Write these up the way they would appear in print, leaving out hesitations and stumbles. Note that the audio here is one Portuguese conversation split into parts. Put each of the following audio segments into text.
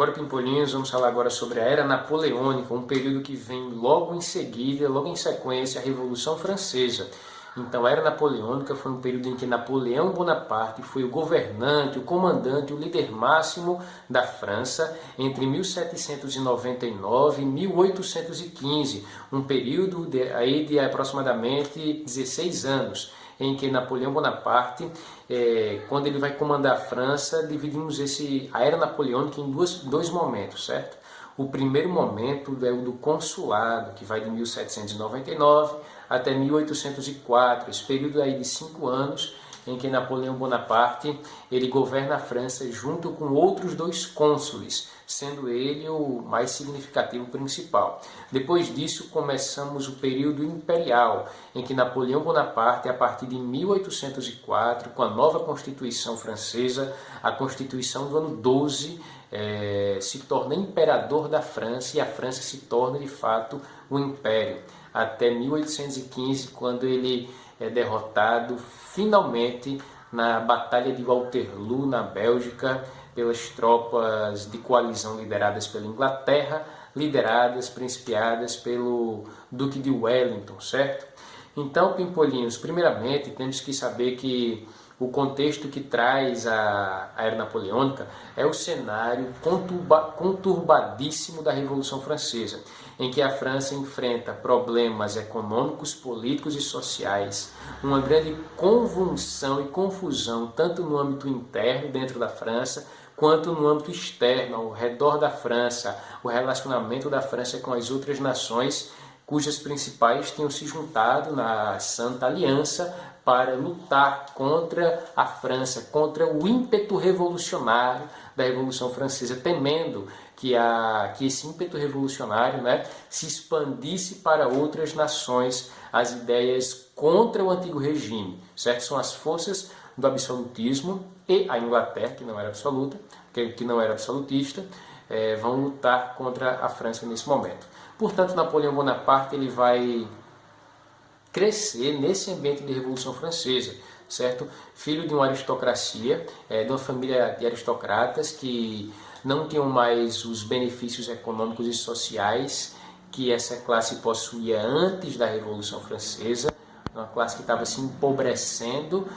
Bora, Pimpolinhos, vamos falar agora sobre a Era Napoleônica, um período que vem logo em seguida, logo em sequência, a Revolução Francesa. Então, a Era Napoleônica foi um período em que Napoleão Bonaparte foi o governante, o comandante, o líder máximo da França entre 1799 e 1815, um período de aproximadamente 16 anos, em que Napoleão Bonaparte, quando ele vai comandar a França, dividimos a Era Napoleônica em dois momentos, certo? O primeiro momento é o do consulado, que vai de 1799 até 1804, esse período aí de 5 anos em que Napoleão Bonaparte ele governa a França junto com outros 2 cônsules, sendo ele o mais significativo principal. Depois disso começamos o período imperial, em que Napoleão Bonaparte, a partir de 1804, com a nova Constituição Francesa, a Constituição do ano 12, se torna imperador da França e a França se torna de fato um império, até 1815, quando ele é derrotado finalmente na Batalha de Waterloo, na Bélgica, pelas tropas de coalizão lideradas pela Inglaterra, principiadas pelo Duque de Wellington, certo? Então, Pimpolinhos, primeiramente temos que saber que o contexto que traz a Era Napoleônica é o cenário conturbadíssimo da Revolução Francesa, em que a França enfrenta problemas econômicos, políticos e sociais, uma grande convulsão e confusão, tanto no âmbito interno, dentro da França, quanto no âmbito externo, ao redor da França, o relacionamento da França com as outras nações, cujas principais tinham se juntado na Santa Aliança para lutar contra a França, contra o ímpeto revolucionário da Revolução Francesa, temendo que esse ímpeto revolucionário, se expandisse para outras nações, as ideias contra o antigo regime, certo? São as forças do absolutismo e a Inglaterra, que não era absoluta, que não era absolutista, vão lutar contra a França nesse momento. Portanto, Napoleão Bonaparte ele vai crescer nesse ambiente de Revolução Francesa, certo? Filho de uma aristocracia, de uma família de aristocratas que não tinham mais os benefícios econômicos e sociais que essa classe possuía antes da Revolução Francesa, uma classe que estava se empobrecendo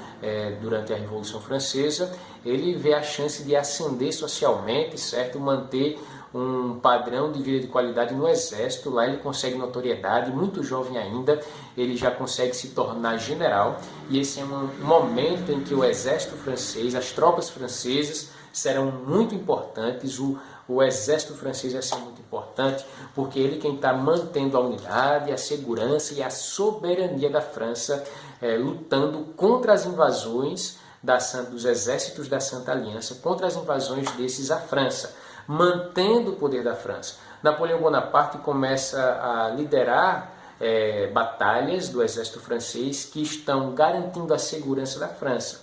durante a Revolução Francesa. Ele vê a chance de ascender socialmente, certo? Manter um padrão de vida de qualidade no exército. Lá ele consegue notoriedade, muito jovem ainda, ele já consegue se tornar general, e esse é um momento em que o exército francês, as tropas francesas serão muito importantes. O exército francês vai ser muito importante, porque ele quem está mantendo a unidade, a segurança e a soberania da França, lutando contra as invasões dos exércitos da Santa Aliança, contra as invasões desses à França, mantendo o poder da França. Napoleão Bonaparte começa a liderar batalhas do exército francês que estão garantindo a segurança da França.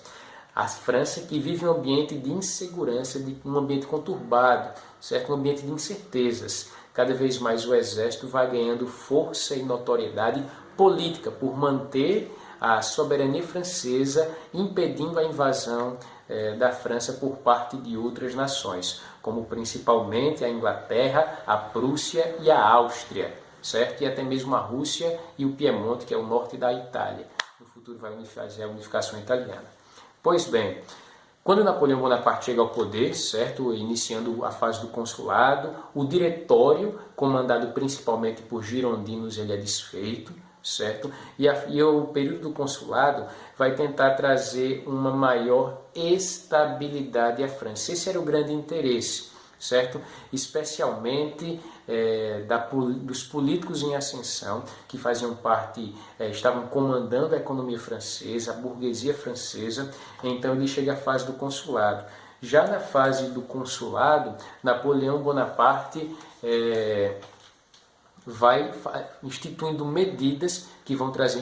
A França que vive um ambiente de insegurança, um ambiente conturbado, certo? Um ambiente de incertezas. Cada vez mais o exército vai ganhando força e notoriedade política por manter a soberania francesa, impedindo a invasão da França por parte de outras nações, como principalmente a Inglaterra, a Prússia e a Áustria, certo? E até mesmo a Rússia e o Piemonte, que é o norte da Itália. No futuro vai fazer a unificação italiana. Pois bem, quando Napoleão Bonaparte chega ao poder, certo, iniciando a fase do consulado, o diretório, comandado principalmente por girondinos, ele é desfeito, certo? E o período do consulado vai tentar trazer uma maior estabilidade à França. Esse era o grande interesse, certo? Especialmente dos políticos em ascensão, que faziam parte, estavam comandando a economia francesa, a burguesia francesa. Então ele chega à fase do consulado. Já na fase do consulado, Napoleão Bonaparte vai instituindo medidas que vão trazer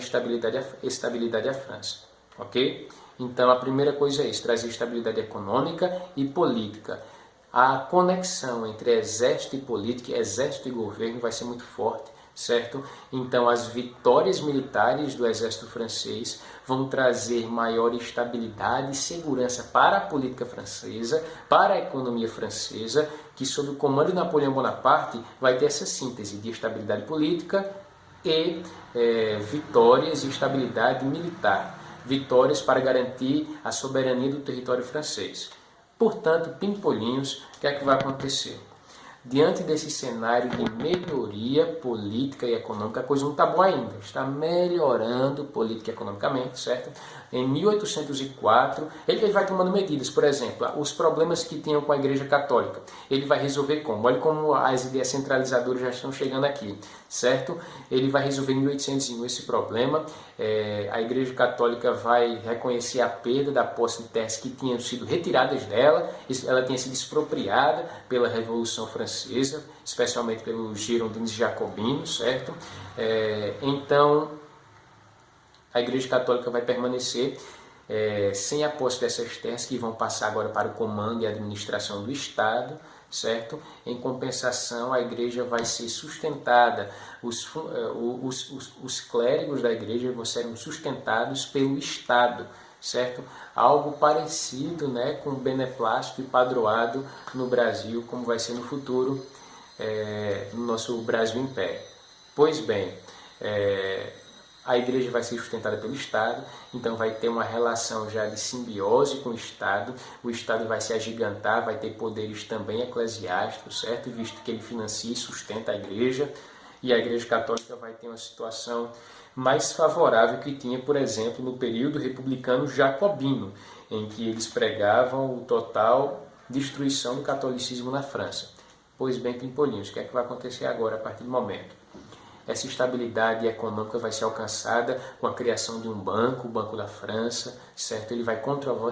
estabilidade à França, ok? Então a primeira coisa é isso, trazer estabilidade econômica e política. A conexão entre exército e política, exército e governo vai ser muito forte, certo? Então as vitórias militares do exército francês vão trazer maior estabilidade e segurança para a política francesa, para a economia francesa, que sob o comando de Napoleão Bonaparte vai ter essa síntese de estabilidade política e vitórias e estabilidade militar. Vitórias para garantir a soberania do território francês. Portanto, Pimpolinhos, o que é que vai acontecer? Diante desse cenário de melhoria política e econômica, a coisa não está boa ainda, está melhorando política e economicamente, certo? Em 1804, ele vai tomando medidas, por exemplo, os problemas que tinham com a Igreja Católica, ele vai resolver como? Olha como as ideias centralizadoras já estão chegando aqui, certo? Ele vai resolver em 1801 esse problema, a Igreja Católica vai reconhecer a perda da posse de terras que tinham sido retiradas dela, ela tinha sido expropriada pela Revolução Francesa, especialmente pelos girondinos jacobinos, certo? Então, a Igreja Católica vai permanecer sem a posse dessas terras, que vão passar agora para o comando e administração do Estado, certo? Em compensação, a Igreja vai ser sustentada, os clérigos da Igreja vão ser sustentados pelo Estado, certo? Algo parecido, né, com o beneplácito e padroado no Brasil, como vai ser no futuro no nosso Brasil Império. Pois bem, a Igreja vai ser sustentada pelo Estado, então vai ter uma relação já de simbiose com o Estado vai se agigantar, vai ter poderes também eclesiásticos, certo? Visto que ele financia e sustenta a Igreja, e a Igreja Católica vai ter uma situação mais favorável que tinha, por exemplo, no período republicano jacobino, em que eles pregavam o total destruição do catolicismo na França. Pois bem, Pimpolinhos, o que é que vai acontecer agora a partir do momento? Essa estabilidade econômica vai ser alcançada com a criação de um banco, o Banco da França, certo?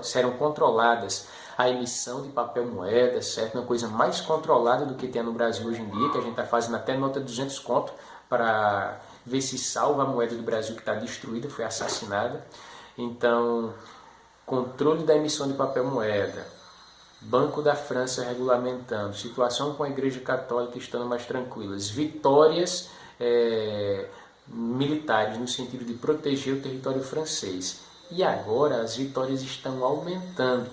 Serão controladas a emissão de papel moeda, certo? Uma coisa mais controlada do que tem no Brasil hoje em dia, que a gente está fazendo até nota de 200 conto para ver se salva a moeda do Brasil que está destruída, foi assassinada. Então, controle da emissão de papel moeda, Banco da França regulamentando, situação com a Igreja Católica estando mais tranquilas, vitórias militares no sentido de proteger o território francês. E agora as vitórias estão aumentando,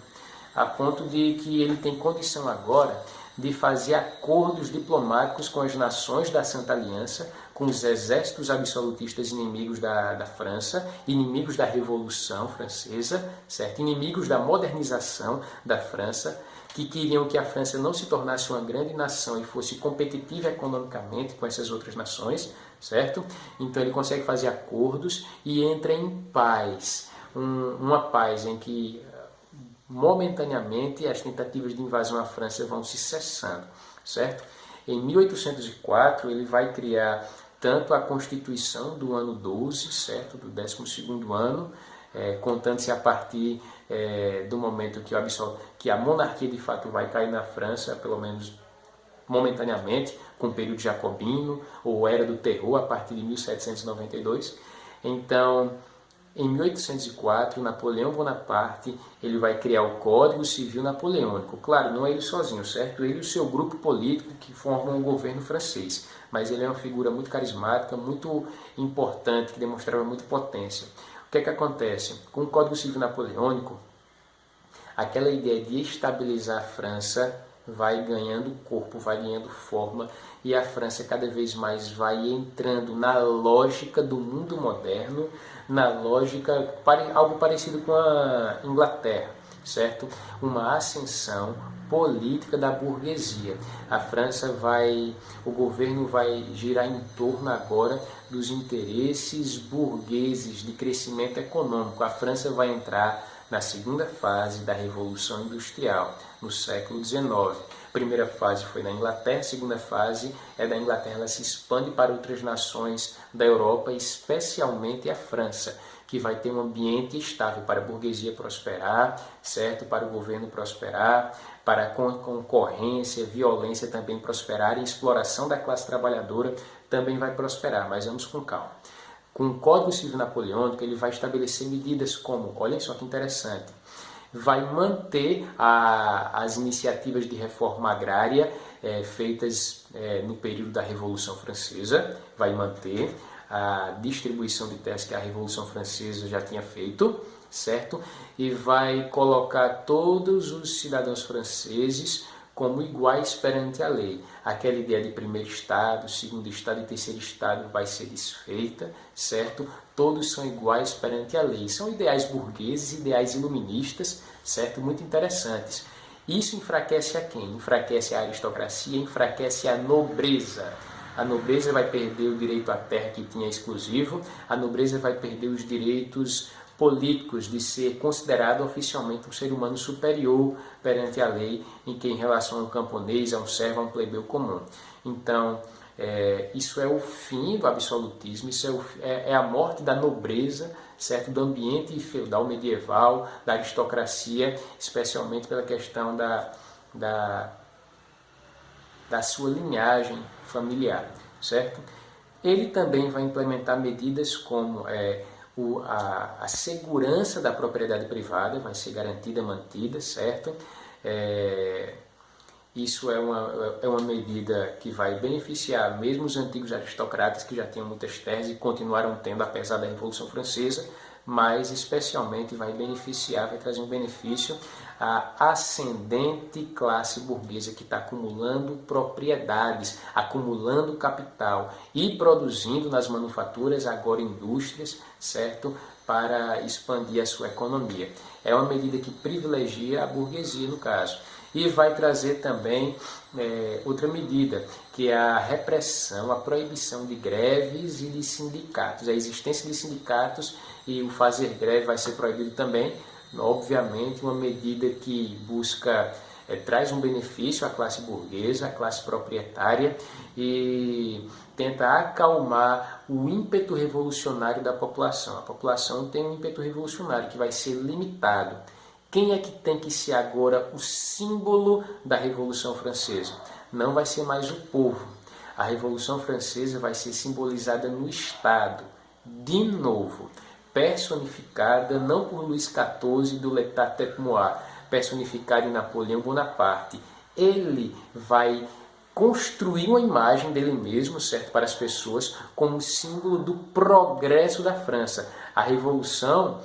a ponto de que ele tem condição agora de fazer acordos diplomáticos com as nações da Santa Aliança, com os exércitos absolutistas inimigos da França, inimigos da Revolução Francesa, certo? Inimigos da modernização da França, que queriam que a França não se tornasse uma grande nação e fosse competitiva economicamente com essas outras nações, certo? Então ele consegue fazer acordos e entra em paz, uma paz em que momentaneamente as tentativas de invasão à França vão se cessando, certo? Em 1804 ele vai criar tanto a Constituição do ano 12, certo? Do 12º ano, contando-se a partir do momento que a monarquia de fato vai cair na França, pelo menos momentaneamente, com o período jacobino ou era do terror a partir de 1792. Então, em 1804, Napoleão Bonaparte ele vai criar o Código Civil Napoleônico. Claro, não é ele sozinho, certo? Ele e o seu grupo político que formam o governo francês. Mas ele é uma figura muito carismática, muito importante, que demonstrava muita potência. O que é que acontece? Com o Código Civil Napoleônico, aquela ideia de estabilizar a França vai ganhando corpo, vai ganhando forma, e a França cada vez mais vai entrando na lógica do mundo moderno, na lógica, algo parecido com a Inglaterra, certo? Uma ascensão política da burguesia. A França o governo vai girar em torno agora dos interesses burgueses de crescimento econômico. A França vai entrar na segunda fase da Revolução Industrial, no século XIX. A primeira fase foi na Inglaterra, a segunda fase é da Inglaterra, ela se expande para outras nações da Europa, especialmente a França, que vai ter um ambiente estável para a burguesia prosperar, certo? Para o governo prosperar, para a concorrência, violência também prosperar, e a exploração da classe trabalhadora também vai prosperar, mas vamos com calma. Com o Código Civil Napoleônico, ele vai estabelecer medidas como, olhem só que interessante, vai manter as iniciativas de reforma agrária feitas no período da Revolução Francesa, vai manter a distribuição de terras que a Revolução Francesa já tinha feito, certo? E vai colocar todos os cidadãos franceses como iguais perante a lei. Aquela ideia de primeiro estado, segundo estado e terceiro estado vai ser desfeita, certo? Todos são iguais perante a lei. São ideais burgueses, ideais iluministas, certo? Muito interessantes. Isso enfraquece a quem? Enfraquece a aristocracia, enfraquece a nobreza. A nobreza vai perder o direito à terra que tinha exclusivo, a nobreza vai perder os direitos políticos de ser considerado oficialmente um ser humano superior perante a lei, em que em relação a um camponês, a um servo, a um plebeu comum. Então, isso é o fim do absolutismo, isso é a morte da nobreza, certo? Do ambiente feudal medieval, da aristocracia, especialmente pela questão da sua linhagem familiar, certo? Ele também vai implementar medidas como a segurança da propriedade privada vai ser garantida, mantida, certo? Isso é uma medida que vai beneficiar mesmo os antigos aristocratas que já tinham muitas terras e continuaram tendo apesar da Revolução Francesa, mas especialmente vai trazer um benefício à ascendente classe burguesa que está acumulando propriedades, acumulando capital e produzindo nas manufaturas agora indústrias, certo? Para expandir a sua economia. É uma medida que privilegia a burguesia no caso. E vai trazer também outra medida, que é a repressão, a proibição de greves e de sindicatos. A existência de sindicatos e o fazer greve vai ser proibido também. Obviamente, uma medida que busca, traz um benefício à classe burguesa, à classe proprietária e tenta acalmar o ímpeto revolucionário da população. A população tem um ímpeto revolucionário que vai ser limitado. Quem é que tem que ser agora o símbolo da Revolução Francesa? Não vai ser mais o povo. A Revolução Francesa vai ser simbolizada no Estado, de novo, personificada não por Luís XIV do L'État témoin, personificada em Napoleão Bonaparte. Ele vai construir uma imagem dele mesmo, certo, para as pessoas, como símbolo do progresso da França. A Revolução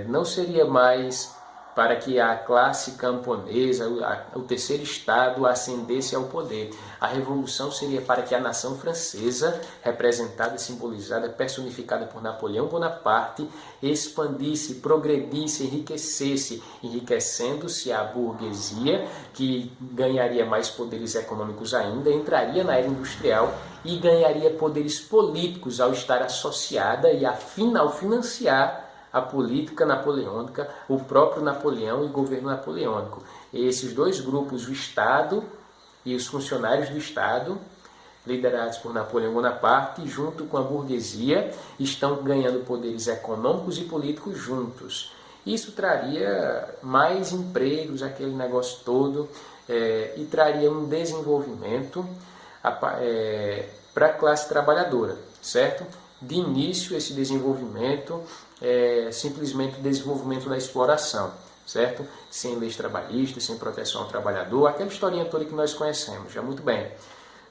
não seria mais para que a classe camponesa, o terceiro estado, ascendesse ao poder. A revolução seria para que a nação francesa, representada, simbolizada, personificada por Napoleão Bonaparte, expandisse, progredisse, enriquecesse, enriquecendo-se a burguesia, que ganharia mais poderes econômicos ainda, entraria na era industrial e ganharia poderes políticos ao estar associada e ao financiar a política napoleônica, o próprio Napoleão e o governo napoleônico. E esses dois grupos, o Estado e os funcionários do Estado, liderados por Napoleão Bonaparte, junto com a burguesia, estão ganhando poderes econômicos e políticos juntos. Isso traria mais empregos, aquele negócio todo, e traria um desenvolvimento para a classe trabalhadora, certo? De início, esse desenvolvimento simplesmente o desenvolvimento da exploração, certo? Sem leis trabalhistas, sem proteção ao trabalhador, aquela historinha toda que nós conhecemos, já muito bem.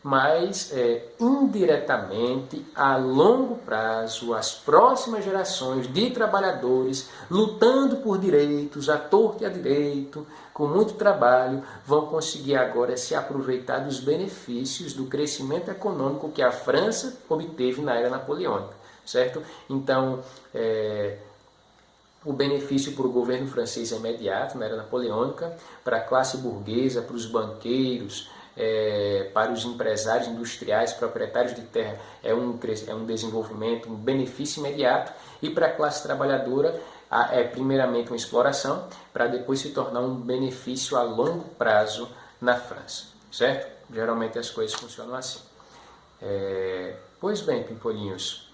Mas, indiretamente, a longo prazo, as próximas gerações de trabalhadores, lutando por direitos, à torto e à direito, com muito trabalho, vão conseguir agora se aproveitar dos benefícios do crescimento econômico que a França obteve na era napoleônica, certo? Então, o benefício para o governo francês é imediato, na era napoleônica, para a classe burguesa, para os banqueiros, para os empresários industriais, proprietários de terra, é um desenvolvimento, um benefício imediato, e para a classe trabalhadora é primeiramente uma exploração, para depois se tornar um benefício a longo prazo na França, certo? Geralmente as coisas funcionam assim. Pois bem, pimpolinhos,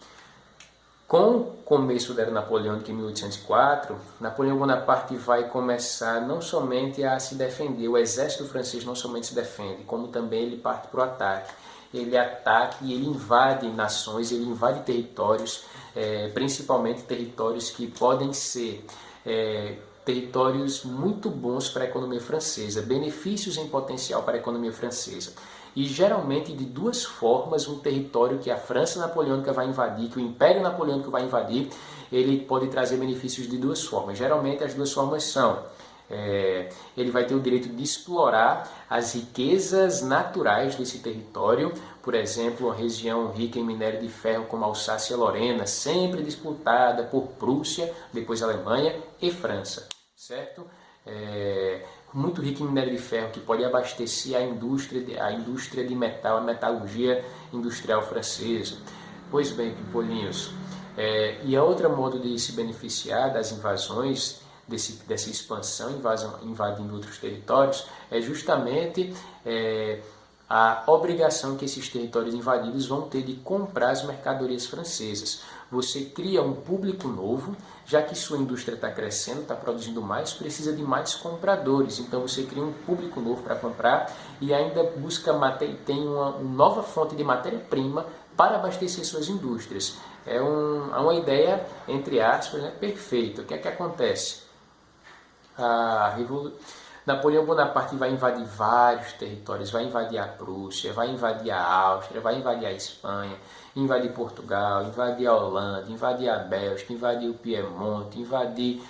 com o começo da era napoleônica em 1804, Napoleão Bonaparte vai começar não somente a se defender, o exército francês não somente se defende, como também ele parte para o ataque. Ele ataca e ele invade nações, ele invade territórios, principalmente territórios que podem ser territórios muito bons para a economia francesa, benefícios em potencial para a economia francesa. E geralmente de duas formas, um território que a França napoleônica vai invadir, que o Império Napoleônico vai invadir, ele pode trazer benefícios de duas formas. Geralmente as duas formas são Ele vai ter o direito de explorar as riquezas naturais desse território, por exemplo, uma região rica em minério de ferro como a Alsácia-Lorena, sempre disputada por Prússia, depois Alemanha e França, certo? Muito rica em minério de ferro, que pode abastecer a indústria de metal, a metalurgia industrial francesa. Pois bem, Pipolinhos, e a outra modo de se beneficiar das invasões, dessa expansão, invadindo outros territórios, é justamente a obrigação que esses territórios invadidos vão ter de comprar as mercadorias francesas. Você cria um público novo, já que sua indústria está crescendo, está produzindo mais, precisa de mais compradores. Então você cria um público novo para comprar e ainda tem uma nova fonte de matéria-prima para abastecer suas indústrias. É uma ideia, entre aspas, perfeita. O que é que acontece? Napoleão Bonaparte vai invadir vários territórios, vai invadir a Prússia, vai invadir a Áustria, vai invadir a Espanha, invadir Portugal, invadir a Holanda, invadir a Bélgica, invadir o Piemonte, invadir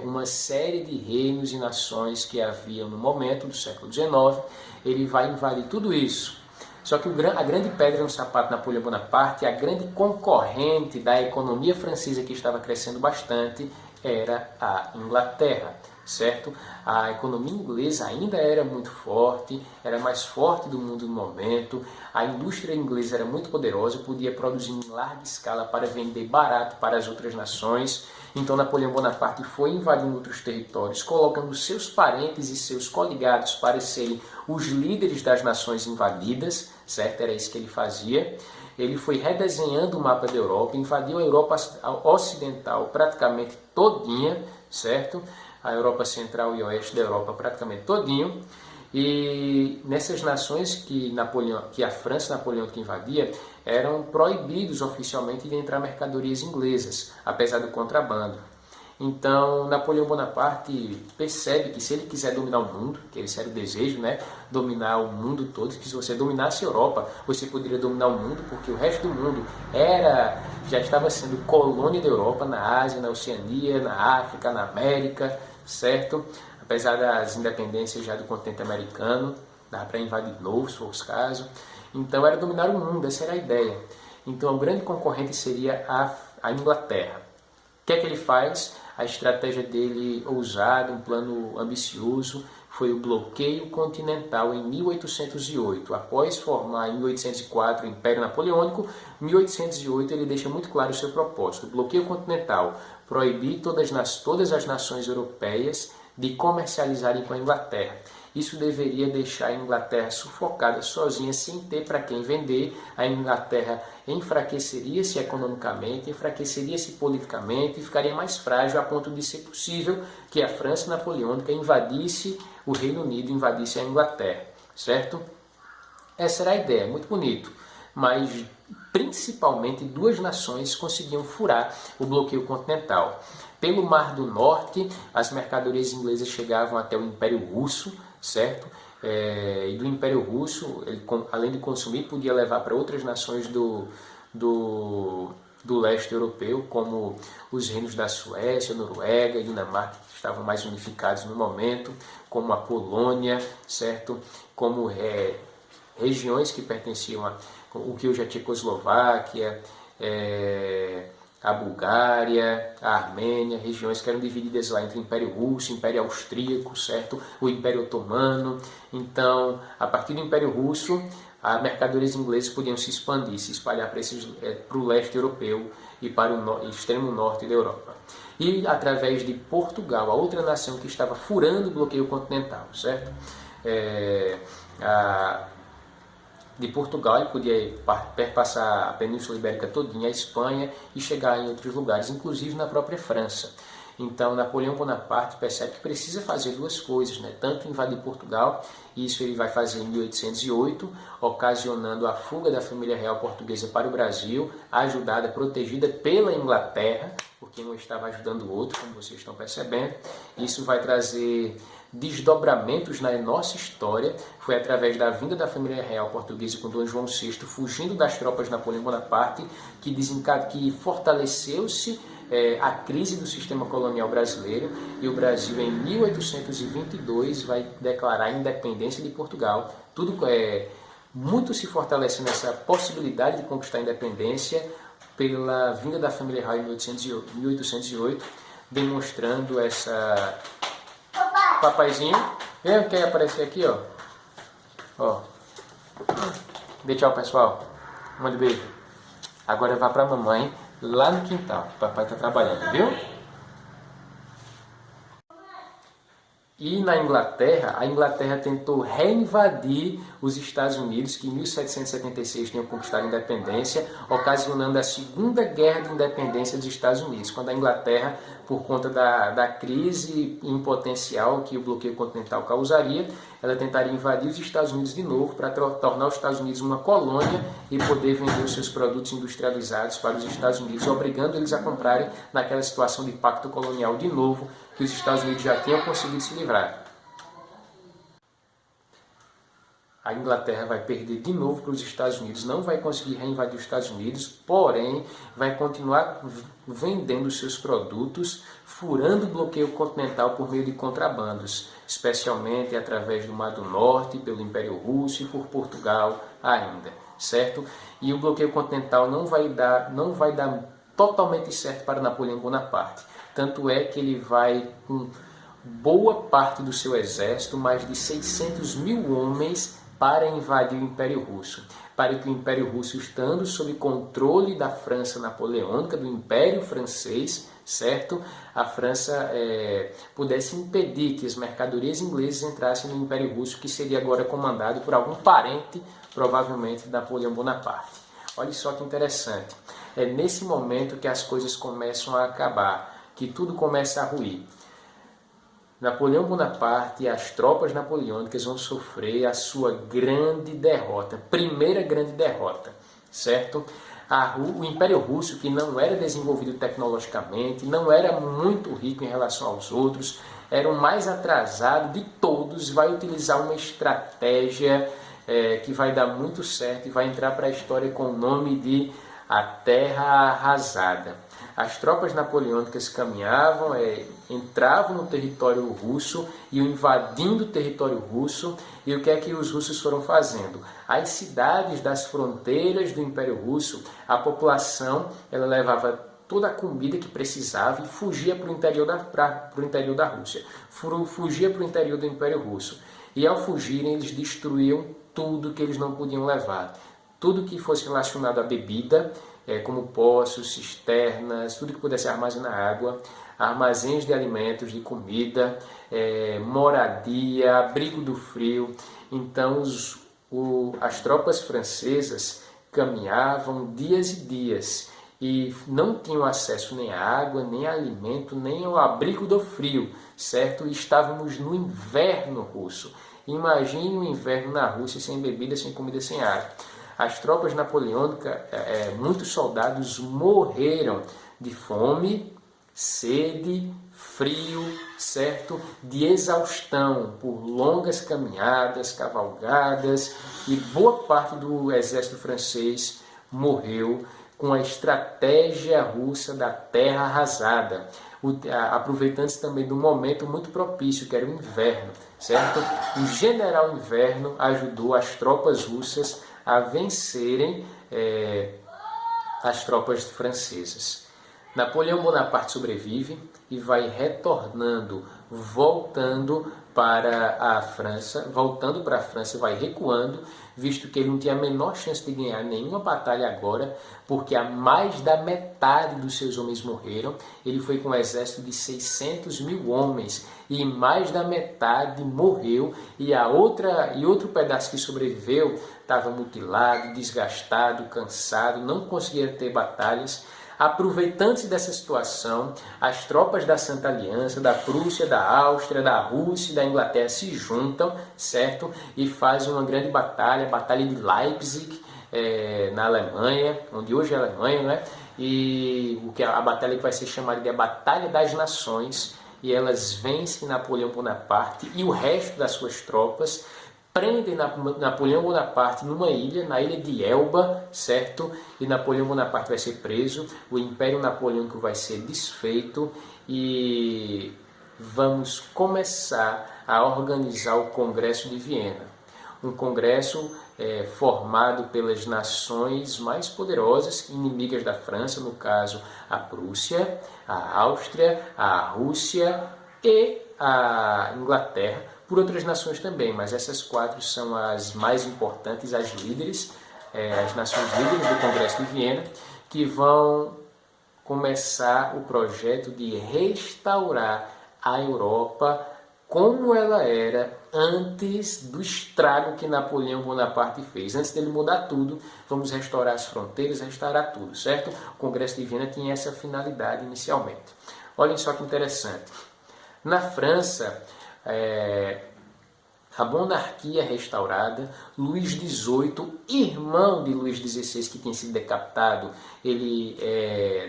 uma série de reinos e nações que havia no momento do século XIX. Ele vai invadir tudo isso. Só que a grande pedra no sapato de Napoleão Bonaparte, a grande concorrente da economia francesa que estava crescendo bastante, era a Inglaterra, certo? A economia inglesa ainda era muito forte, era mais forte do mundo no momento, a indústria inglesa era muito poderosa, podia produzir em larga escala para vender barato para as outras nações. Então Napoleão Bonaparte foi invadindo outros territórios, colocando seus parentes e seus coligados para serem os líderes das nações invadidas, certo? Era isso que ele fazia. Ele foi redesenhando o mapa da Europa, invadiu a Europa Ocidental praticamente todinha, certo? A Europa Central e Oeste da Europa praticamente todinho. E nessas nações que a França e Napoleão que invadia, eram proibidos oficialmente de entrar mercadorias inglesas, apesar do contrabando. Então, Napoleão Bonaparte percebe que se ele quiser dominar o mundo, que esse era o desejo, dominar o mundo todo, que se você dominasse a Europa, você poderia dominar o mundo, porque o resto do mundo já estava sendo colônia da Europa, na Ásia, na Oceania, na África, na América, certo? Apesar das independências já do continente americano, dava para invadir de novo, se fosse o caso. Então, era dominar o mundo, essa era a ideia. Então, o grande concorrente seria a Inglaterra. O que é que ele faz? A estratégia dele ousada, um plano ambicioso, foi o bloqueio continental em 1808. Após formar em 1804 o Império Napoleônico, em 1808 ele deixa muito claro o seu propósito. O bloqueio continental, proibir todas as nações europeias de comercializarem com a Inglaterra. Isso deveria deixar a Inglaterra sufocada sozinha, sem ter para quem vender. A Inglaterra enfraqueceria-se economicamente, enfraqueceria-se politicamente e ficaria mais frágil a ponto de ser possível que a França napoleônica invadisse o Reino Unido, invadisse a Inglaterra, certo? Essa era a ideia, muito bonito, mas principalmente duas nações conseguiam furar o bloqueio continental. Pelo Mar do Norte, as mercadorias inglesas chegavam até o Império Russo, certo? E do Império Russo, ele, além de consumir, podia levar para outras nações do leste europeu, como os reinos da Suécia, Noruega e Dinamarca, que estavam mais unificados no momento, como a Polônia, certo? Como regiões que pertenciam o que hoje é a Tchecoslováquia, a Bulgária, a Armênia, regiões que eram divididas lá entre o Império Russo, o Império Austríaco, certo? O Império Otomano. Então, a partir do Império Russo, as mercadorias inglesas podiam se expandir, se espalhar para o leste europeu e para o extremo norte da Europa. E através de Portugal, a outra nação que estava furando o bloqueio continental, certo? De Portugal, ele podia perpassar a Península Ibérica todinha, a Espanha, e chegar em outros lugares, inclusive na própria França. Então, Napoleão Bonaparte percebe que precisa fazer duas coisas, tanto invadir Portugal, e isso ele vai fazer em 1808, ocasionando a fuga da família real portuguesa para o Brasil, ajudada, protegida pela Inglaterra, porque um estava ajudando o outro, como vocês estão percebendo. Isso vai trazer desdobramentos na nossa história. Foi através da vinda da família real portuguesa com Dom João VI, fugindo das tropas de Napoleão Bonaparte, que fortaleceu-se a crise do sistema colonial brasileiro, e o Brasil em 1822 vai declarar a independência de Portugal. Tudo muito se fortalece nessa possibilidade de conquistar a independência pela vinda da família real em 1808, demonstrando essa... Papaizinho, quer aparecer aqui, ó. Dê tchau, pessoal. Mande beijo. Agora vá pra mamãe lá no quintal. Papai tá trabalhando, viu? E na Inglaterra, a Inglaterra tentou reinvadir os Estados Unidos, que em 1776 tinham conquistado a independência, ocasionando a Segunda Guerra de Independência dos Estados Unidos, quando a Inglaterra, por conta da crise em potencial que o bloqueio continental causaria, ela tentaria invadir os Estados Unidos de novo para tornar os Estados Unidos uma colônia e poder vender os seus produtos industrializados para os Estados Unidos, obrigando eles a comprarem naquela situação de pacto colonial de novo, que os Estados Unidos já tinham conseguido se livrar. A Inglaterra vai perder de novo para os Estados Unidos, não vai conseguir reinvadir os Estados Unidos, porém vai continuar vendendo seus produtos, furando o bloqueio continental por meio de contrabandos, especialmente através do Mar do Norte, pelo Império Russo e por Portugal ainda, certo? E o bloqueio continental não vai dar totalmente certo para Napoleão Bonaparte. Tanto é que ele vai com boa parte do seu exército, mais de 600 mil homens, para invadir o Império Russo. Para que o Império Russo, estando sob controle da França napoleônica, do Império Francês, certo? A França pudesse impedir que as mercadorias inglesas entrassem no Império Russo, que seria agora comandado por algum parente, provavelmente, de Napoleão Bonaparte. Olha só que interessante. É nesse momento que as coisas começam a acabar, que tudo começa a ruir. Napoleão Bonaparte e as tropas napoleônicas vão sofrer a sua grande derrota, primeira grande derrota, certo? O Império Russo, que não era desenvolvido tecnologicamente, não era muito rico em relação aos outros, era o mais atrasado de todos, vai utilizar uma estratégia que vai dar muito certo e vai entrar para a história com o nome de a Terra Arrasada. As tropas napoleônicas caminhavam, entravam no território russo, iam invadindo o território russo, e o que é que os russos foram fazendo? As cidades das fronteiras do Império Russo, a população ela levava toda a comida que precisava e fugia para o interior da Rússia, fugia para o interior do Império Russo. E ao fugirem, eles destruíam tudo que eles não podiam levar. Tudo que fosse relacionado à bebida, como poços, cisternas, tudo que pudesse armazenar água, armazéns de alimentos, de comida, moradia, abrigo do frio. Então as tropas francesas caminhavam dias e dias e não tinham acesso nem à água, nem a alimento, nem ao abrigo do frio, certo? E estávamos no inverno russo. Imagine o inverno na Rússia sem bebida, sem comida, sem água. As tropas napoleônicas, muitos soldados morreram de fome, sede, frio, certo? De exaustão por longas caminhadas, cavalgadas, e boa parte do exército francês morreu com a estratégia russa da terra arrasada, aproveitando-se também do momento muito propício, que era o inverno, certo? O general Inverno ajudou as tropas russas a vencerem as tropas francesas. Napoleão Bonaparte sobrevive e vai retornando, voltando para a França, vai recuando, visto que ele não tinha a menor chance de ganhar nenhuma batalha agora, porque a mais da metade dos seus homens morreram. Ele foi com um exército de 600 mil homens e mais da metade morreu, e outro pedaço que sobreviveu estava mutilado, desgastado, cansado, não conseguia ter batalhas. Aproveitando-se dessa situação, as tropas da Santa Aliança, da Prússia, da Áustria, da Rússia e da Inglaterra se juntam, certo? E fazem uma grande batalha, a Batalha de Leipzig, na Alemanha, onde hoje é a Alemanha, né? E a batalha que vai ser chamada de a Batalha das Nações, e elas vencem Napoleão Bonaparte e o resto das suas tropas, prendem Napoleão Bonaparte numa ilha, na ilha de Elba, certo? E Napoleão Bonaparte vai ser preso, o Império Napoleônico vai ser desfeito e vamos começar a organizar o Congresso de Viena. Um congresso formado pelas nações mais poderosas, inimigas da França, no caso a Prússia, a Áustria, a Rússia e a Inglaterra, por outras nações também, mas essas quatro são as mais importantes, as líderes, as nações líderes do Congresso de Viena, que vão começar o projeto de restaurar a Europa como ela era antes do estrago que Napoleão Bonaparte fez. Antes dele mudar tudo, vamos restaurar as fronteiras, restaurar tudo, certo? O Congresso de Viena tinha essa finalidade inicialmente. Olhem só que interessante. Na França, a monarquia restaurada, Luís XVIII, irmão de Luís XVI, que tinha sido decapitado, ele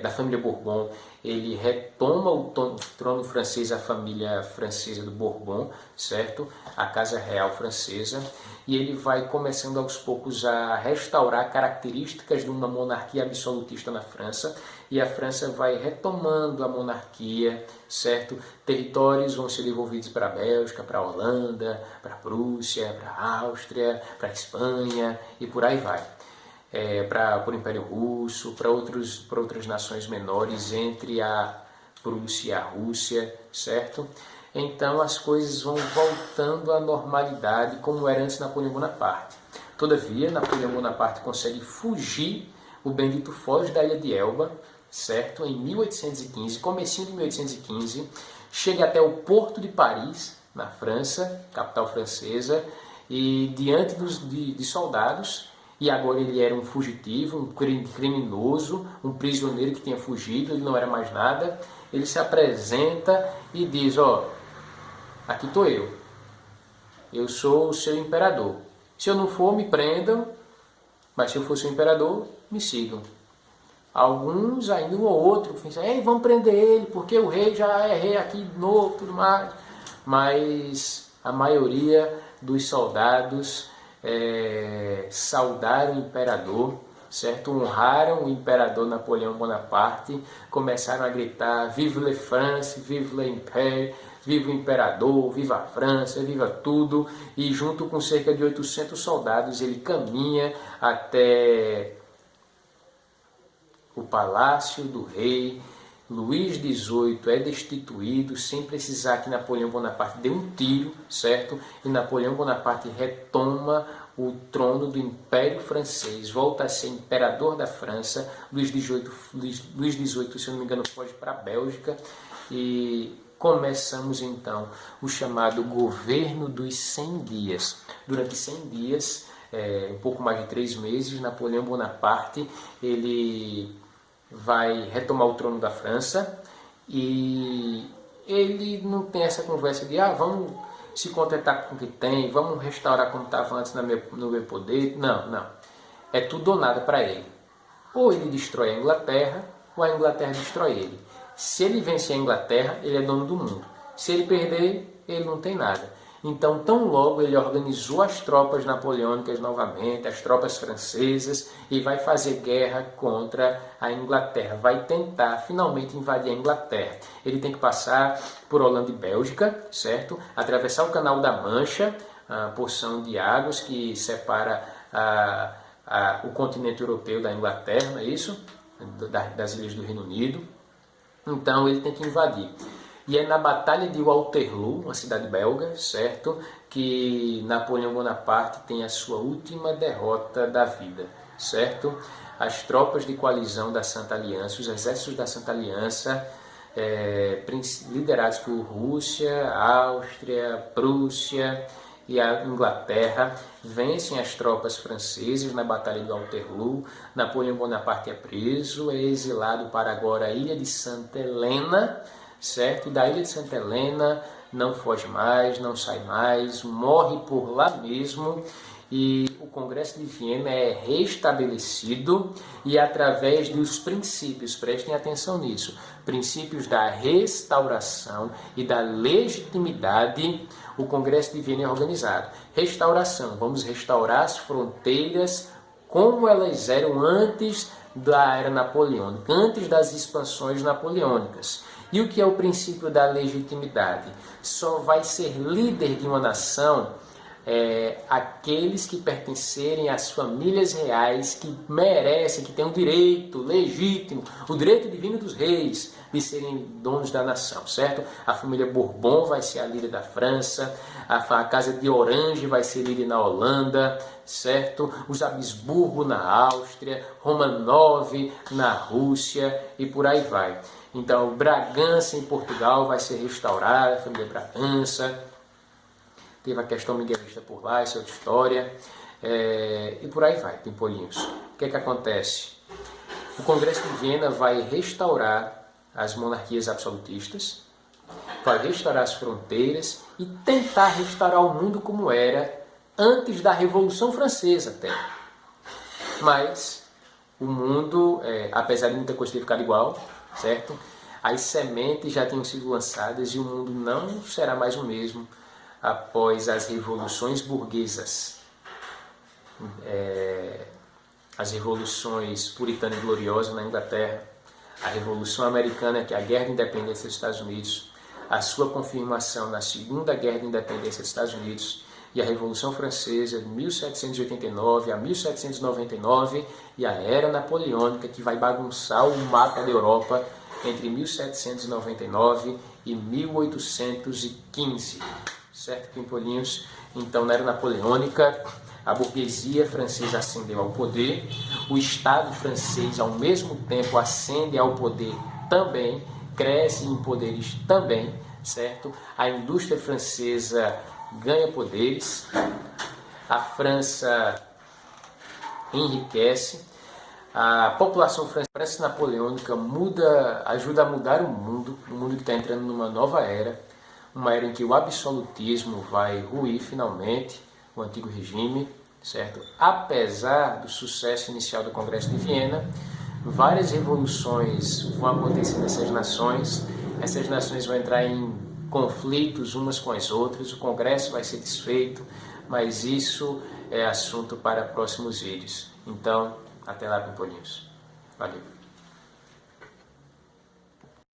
da família Bourbon, ele retoma o trono francês, a família francesa do Bourbon, certo? A Casa Real Francesa, e ele vai começando aos poucos a restaurar características de uma monarquia absolutista na França, e a França vai retomando a monarquia, certo? Territórios vão ser devolvidos para a Bélgica, para a Holanda, para a Prússia, para a Áustria, para a Espanha e por aí vai. Para o Império Russo, para outras nações menores entre a Prússia e a Rússia, certo? Então as coisas vão voltando à normalidade como era antes de Napoleão Bonaparte. Todavia, Napoleão Bonaparte consegue fugir, o bendito foge da ilha de Elba, certo? Em 1815, comecinho de 1815, chega até o Porto de Paris, na França, capital francesa, e diante de soldados, e agora ele era um fugitivo, um criminoso, um prisioneiro que tinha fugido, ele não era mais nada, ele se apresenta e diz, aqui estou eu sou o seu imperador, se eu não for, me prendam, mas se eu for seu imperador, me sigam. Alguns, ainda um ou outro, pensam, vamos prender ele, porque o rei já é rei aqui de novo, tudo mais. Mas a maioria dos soldados saudaram o imperador, certo? Honraram o imperador Napoleão Bonaparte, começaram a gritar, vive la France, vive l'Impère, viva o imperador, viva a França, viva tudo. E junto com cerca de 800 soldados, ele caminha até o palácio do rei. Luís XVIII é destituído sem precisar que Napoleão Bonaparte dê um tiro, certo? E Napoleão Bonaparte retoma o trono do Império Francês, volta a ser imperador da França. Luís XVIII, se eu não me engano, foge para a Bélgica e começamos então o chamado Governo dos 100 Dias. Durante 100 dias, um pouco mais de 3 meses, Napoleão Bonaparte ele vai retomar o trono da França e ele não tem essa conversa de vamos se contentar com o que tem, vamos restaurar como estava antes no meu poder. Não. É tudo ou nada para ele. Ou ele destrói a Inglaterra, ou a Inglaterra destrói ele. Se ele vencer a Inglaterra, ele é dono do mundo. Se ele perder, ele não tem nada. Então, tão logo ele organizou as tropas napoleônicas novamente, as tropas francesas, e vai fazer guerra contra a Inglaterra. Vai tentar finalmente invadir a Inglaterra. Ele tem que passar por Holanda e Bélgica, certo? Atravessar o Canal da Mancha, a porção de águas que separa o continente europeu da Inglaterra, não é isso? Das ilhas do Reino Unido. Então ele tem que invadir. E é na Batalha de Waterloo, uma cidade belga, certo, que Napoleão Bonaparte tem a sua última derrota da vida, certo? As tropas de coalizão da Santa Aliança, os exércitos da Santa Aliança, liderados por Rússia, Áustria, Prússia e a Inglaterra, vencem as tropas francesas na Batalha de Waterloo. Napoleão Bonaparte é preso, é exilado para agora a Ilha de Santa Helena, certo? E da Ilha de Santa Helena não foge mais, não sai mais, morre por lá mesmo e o Congresso de Viena é restabelecido e através dos princípios, prestem atenção nisso, princípios da restauração e da legitimidade, o Congresso de Viena é organizado. Restauração, vamos restaurar as fronteiras como elas eram antes da era napoleônica, antes das expansões napoleônicas. E o que é o princípio da legitimidade? Só vai ser líder de uma nação aqueles que pertencerem às famílias reais que merecem, que têm o direito legítimo, o direito divino dos reis de serem donos da nação, certo? A família Bourbon vai ser a líder da França, a casa de Orange vai ser líder na Holanda, certo? Os Habsburgo na Áustria, Romanov na Rússia e por aí vai. Então, Bragança em Portugal vai ser restaurada, a família Bragança. Teve a questão miguelista por lá, essa é outra história. E por aí vai, Pimpolinhos. O que é que acontece? O Congresso de Viena vai restaurar as monarquias absolutistas, vai restaurar as fronteiras e tentar restaurar o mundo como era antes da Revolução Francesa até. Mas o mundo, apesar de muita coisa ter ficado igual, certo? As sementes já tinham sido lançadas e o mundo não será mais o mesmo após as revoluções burguesas, as revoluções puritana e gloriosa na Inglaterra, a Revolução Americana, que é a Guerra de Independência dos Estados Unidos, a sua confirmação na Segunda Guerra de Independência dos Estados Unidos e a Revolução Francesa de 1789 a 1799 e a Era Napoleônica, que vai bagunçar o mapa da Europa entre 1799 e 1815. Certo, Pimpolinhos? Então, na Era Napoleônica, a burguesia francesa ascendeu ao poder, o Estado francês, ao mesmo tempo, ascende ao poder também, cresce em poderes também, certo? A indústria francesa ganha poderes, a França enriquece, a população francesa napoleônica ajuda a mudar o mundo que está entrando numa nova era, uma era em que o absolutismo vai ruir finalmente, o antigo regime, certo? Apesar do sucesso inicial do Congresso de Viena, várias revoluções vão acontecer nessas nações, essas nações vão entrar em conflitos umas com as outras, o Congresso vai ser desfeito, mas isso é assunto para próximos vídeos. Então, até lá, Pimpolinhos. Valeu!